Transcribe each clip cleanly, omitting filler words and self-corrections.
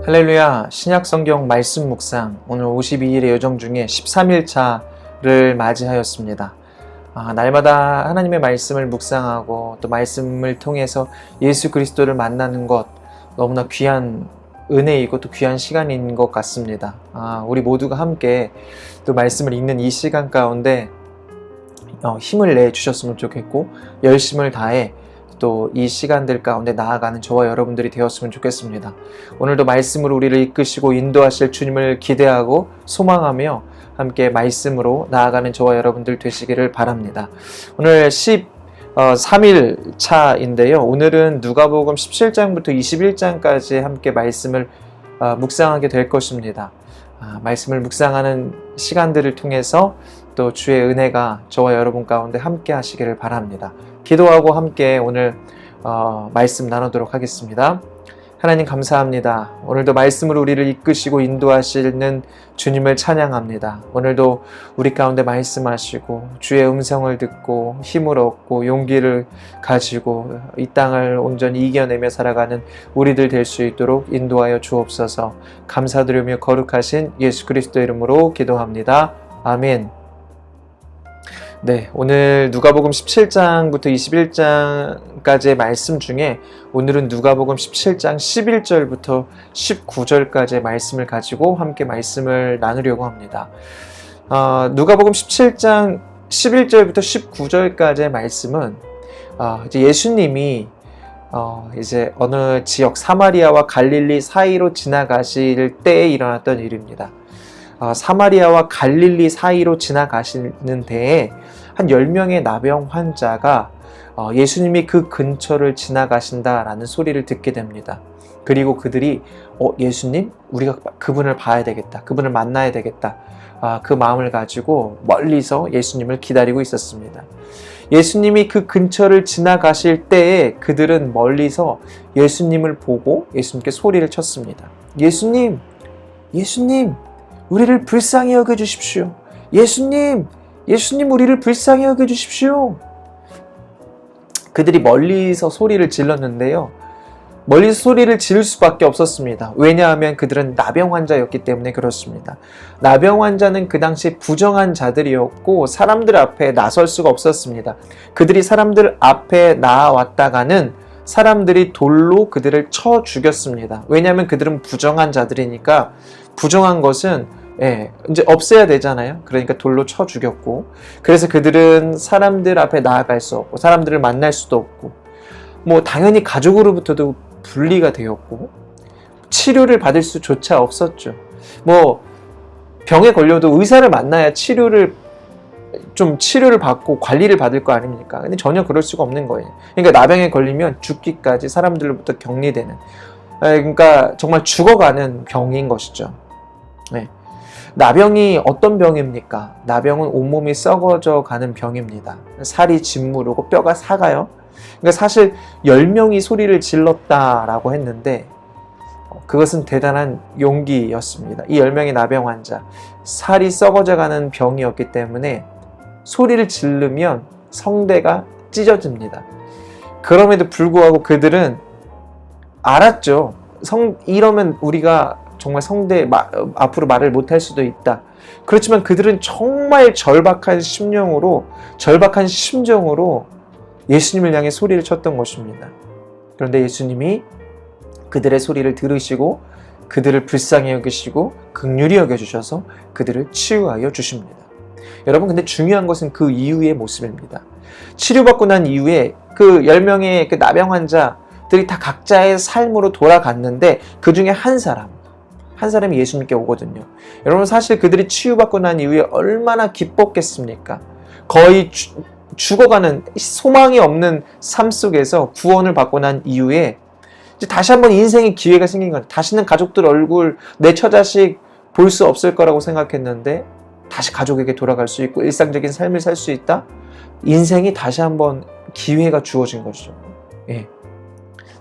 할렐루야. 신약성경 말씀 묵상, 오늘 52일의 여정 중에 13일차를 맞이하였습니다. 날마다 하나님의 말씀을 묵상하고 또 말씀을 통해서 예수 그리스도를 만나는 것, 너무나 귀한 은혜이고 또 귀한 시간인 것 같습니다. 우리 모두가 함께 또 말씀을 읽는 이 시간 가운데 힘을 내주셨으면 좋겠고, 열심을 다해 또 이 시간들 가운데 나아가는 저와 여러분들이 되었으면 좋겠습니다. 오늘도 말씀으로 우리를 이끄시고 인도하실 주님을 기대하고 소망하며 함께 말씀으로 나아가는 저와 여러분들 되시기를 바랍니다. 오늘 13일 차인데요. 오늘은 누가복음 17장부터 21장까지 함께 말씀을 묵상하게 될 것입니다. 말씀을 묵상하는 시간들을 통해서 또 주의 은혜가 저와 여러분 가운데 함께 하시기를 바랍니다. 기도하고 함께 오늘 말씀 나누도록 하겠습니다. 하나님 감사합니다. 오늘도 말씀으로 우리를 이끄시고 인도하시는 주님을 찬양합니다. 오늘도 우리 가운데 말씀하시고 주의 음성을 듣고 힘을 얻고 용기를 가지고 이 땅을 온전히 이겨내며 살아가는 우리들 될 수 있도록 인도하여 주옵소서. 감사드리며 거룩하신 예수 그리스도 이름으로 기도합니다. 아멘. 네, 오늘 누가복음 17장부터 21장까지의 말씀 중에 오늘은 누가복음 17장 11절부터 19절까지의 말씀을 가지고 함께 말씀을 나누려고 합니다. 누가복음 17장 11절부터 19절까지의 말씀은 이제 예수님이 이제 어느 지역 사마리아와 갈릴리 사이로 지나가실 때에 일어났던 일입니다. 사마리아와 갈릴리 사이로 지나가시는 데에 한 10명의 나병 환자가 예수님이 그 근처를 지나가신다라는 소리를 듣게 됩니다. 그리고 그들이 예수님, 우리가 그분을 봐야 되겠다, 그분을 만나야 되겠다, 그 마음을 가지고 멀리서 예수님을 기다리고 있었습니다. 예수님이 그 근처를 지나가실 때에 그들은 멀리서 예수님을 보고 예수님께 소리를 쳤습니다. 예수님, 예수님, 우리를 불쌍히 여겨주십시오. 예수님, 예수님 우리를 불쌍히 여겨주십시오. 그들이 멀리서 소리를 질렀는데요. 멀리서 소리를 지를 수밖에 없었습니다. 왜냐하면 그들은 나병 환자였기 때문에 그렇습니다. 나병 환자는 그 당시 부정한 자들이었고 사람들 앞에 나설 수가 없었습니다. 그들이 사람들 앞에 나왔다가는 사람들이 돌로 그들을 쳐 죽였습니다. 왜냐하면 그들은 부정한 자들이니까 부정한 것은 이제 없애야 되잖아요. 그러니까 돌로 쳐 죽였고, 그래서 그들은 사람들 앞에 나아갈 수 없고 사람들을 만날 수도 없고, 당연히 가족으로부터도 분리가 되었고 치료를 받을 수조차 없었죠. 병에 걸려도 의사를 만나야 치료를 받고 관리를 받을 거 아닙니까? 근데 전혀 그럴 수가 없는 거예요. 그러니까 나병에 걸리면 죽기까지 사람들로부터 격리되는, 그러니까 정말 죽어가는 병인 것이죠. 나병이 어떤 병입니까? 나병은 온몸이 썩어져 가는 병입니다. 살이 짓무르고 뼈가 삭아요. 그러니까 사실 10명이 소리를 질렀다라고 했는데 그것은 대단한 용기였습니다. 이 10명의 나병 환자, 살이 썩어져 가는 병이었기 때문에 소리를 지르면 성대가 찢어집니다. 그럼에도 불구하고 그들은 알았죠. 이러면 우리가 정말 앞으로 말을 못할 수도 있다. 그렇지만 그들은 정말 절박한 심정으로 예수님을 향해 소리를 쳤던 것입니다. 그런데 예수님이 그들의 소리를 들으시고 그들을 불쌍히 여기시고 긍휼히 여겨주셔서 그들을 치유하여 주십니다. 여러분, 근데 중요한 것은 그 이후의 모습입니다. 치료받고 난 이후에 그 10명의 그 나병 환자들이 다 각자의 삶으로 돌아갔는데 그 중에 한 사람이 예수님께 오거든요. 여러분, 사실 그들이 치유받고 난 이후에 얼마나 기뻤겠습니까? 거의 죽어가는 소망이 없는 삶 속에서 구원을 받고 난 이후에 이제 다시 한번 인생의 기회가 생긴 거예요. 다시는 가족들 얼굴, 내 처자식 볼 수 없을 거라고 생각했는데 다시 가족에게 돌아갈 수 있고 일상적인 삶을 살 수 있다? 인생이 다시 한번 기회가 주어진 거죠.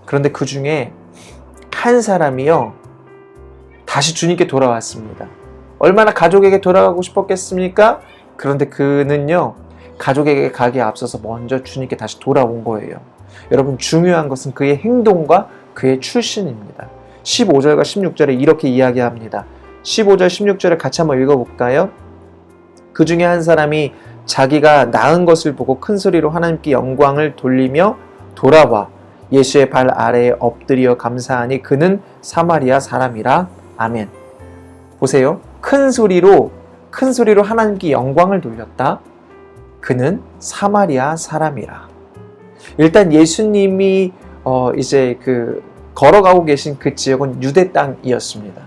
그런데 그 중에 한 사람이요, 다시 주님께 돌아왔습니다. 얼마나 가족에게 돌아가고 싶었겠습니까? 그런데 그는요, 가족에게 가기에 앞서서 먼저 주님께 다시 돌아온 거예요. 여러분, 중요한 것은 그의 행동과 그의 출신입니다. 15절과 16절에 이렇게 이야기합니다. 15절 16절을 같이 한번 읽어볼까요? 그 중에 한 사람이 자기가 낳은 것을 보고 큰 소리로 하나님께 영광을 돌리며 돌아와 예수의 발 아래에 엎드려 감사하니 그는 사마리아 사람이라. 아멘. 보세요. 큰 소리로 하나님께 영광을 돌렸다. 그는 사마리아 사람이라. 일단 예수님이 이제 걸어가고 계신 그 지역은 유대 땅이었습니다.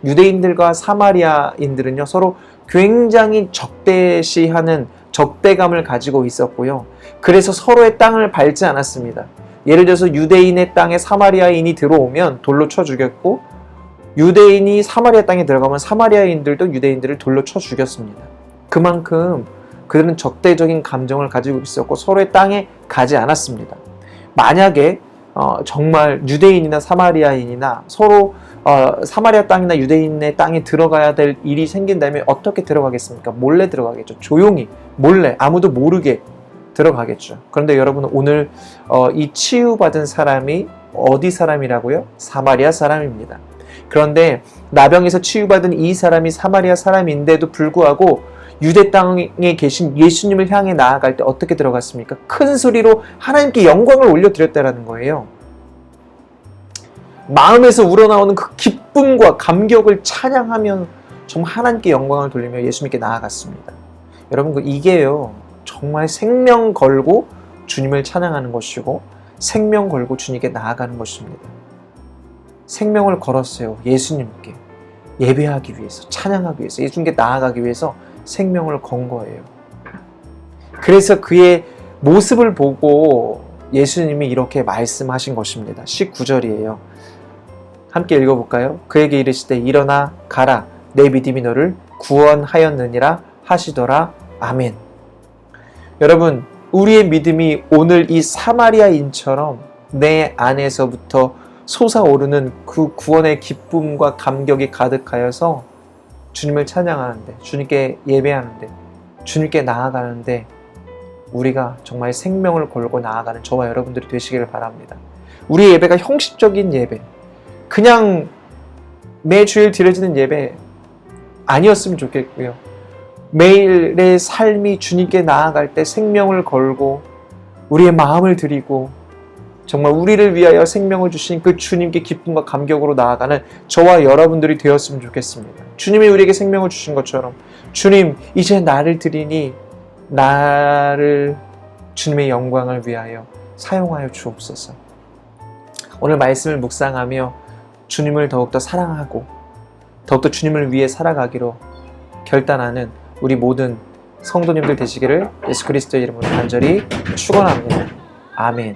유대인들과 사마리아인들은요, 서로 굉장히 적대시하는 적대감을 가지고 있었고요. 그래서 서로의 땅을 밟지 않았습니다. 예를 들어서 유대인의 땅에 사마리아인이 들어오면 돌로 쳐 죽였고, 유대인이 사마리아 땅에 들어가면 사마리아인들도 유대인들을 돌로 쳐 죽였습니다. 그만큼 그들은 적대적인 감정을 가지고 있었고 서로의 땅에 가지 않았습니다. 만약에 정말 유대인이나 사마리아인이나 서로 사마리아 땅이나 유대인의 땅에 들어가야 될 일이 생긴다면 어떻게 들어가겠습니까? 몰래 들어가겠죠. 조용히, 몰래, 아무도 모르게 들어가겠죠. 그런데 여러분, 오늘 이 치유받은 사람이 어디 사람이라고요? 사마리아 사람입니다. 그런데 나병에서 치유받은 이 사람이 사마리아 사람인데도 불구하고 유대 땅에 계신 예수님을 향해 나아갈 때 어떻게 들어갔습니까? 큰 소리로 하나님께 영광을 올려드렸다는 거예요. 마음에서 우러나오는 그 기쁨과 감격을 찬양하며 정말 하나님께 영광을 돌리며 예수님께 나아갔습니다. 여러분, 이게요, 정말 생명 걸고 주님을 찬양하는 것이고 생명 걸고 주님께 나아가는 것입니다. 생명을 걸었어요. 예수님께 예배하기 위해서, 찬양하기 위해서, 예수님께 나아가기 위해서 생명을 건 거예요. 그래서 그의 모습을 보고 예수님이 이렇게 말씀하신 것입니다. 19절이에요. 함께 읽어볼까요? 그에게 이르시되 일어나 가라, 내 믿음이 너를 구원하였느니라 하시더라. 아멘. 여러분, 우리의 믿음이 오늘 이 사마리아인처럼 내 안에서부터 솟아오르는 그 구원의 기쁨과 감격이 가득하여서 주님을 찬양하는데, 주님께 예배하는데, 주님께 나아가는데 우리가 정말 생명을 걸고 나아가는 저와 여러분들이 되시기를 바랍니다. 우리의 예배가 형식적인 예배, 그냥 매주일 드려지는 예배 아니었으면 좋겠고요. 매일의 삶이 주님께 나아갈 때 생명을 걸고 우리의 마음을 드리고 정말 우리를 위하여 생명을 주신 그 주님께 기쁨과 감격으로 나아가는 저와 여러분들이 되었으면 좋겠습니다. 주님이 우리에게 생명을 주신 것처럼, 주님, 이제 나를 드리니 나를 주님의 영광을 위하여 사용하여 주옵소서. 오늘 말씀을 묵상하며 주님을 더욱더 사랑하고 더욱더 주님을 위해 살아가기로 결단하는 우리 모든 성도님들 되시기를 예수 그리스도의 이름으로 간절히 축원합니다. 아멘.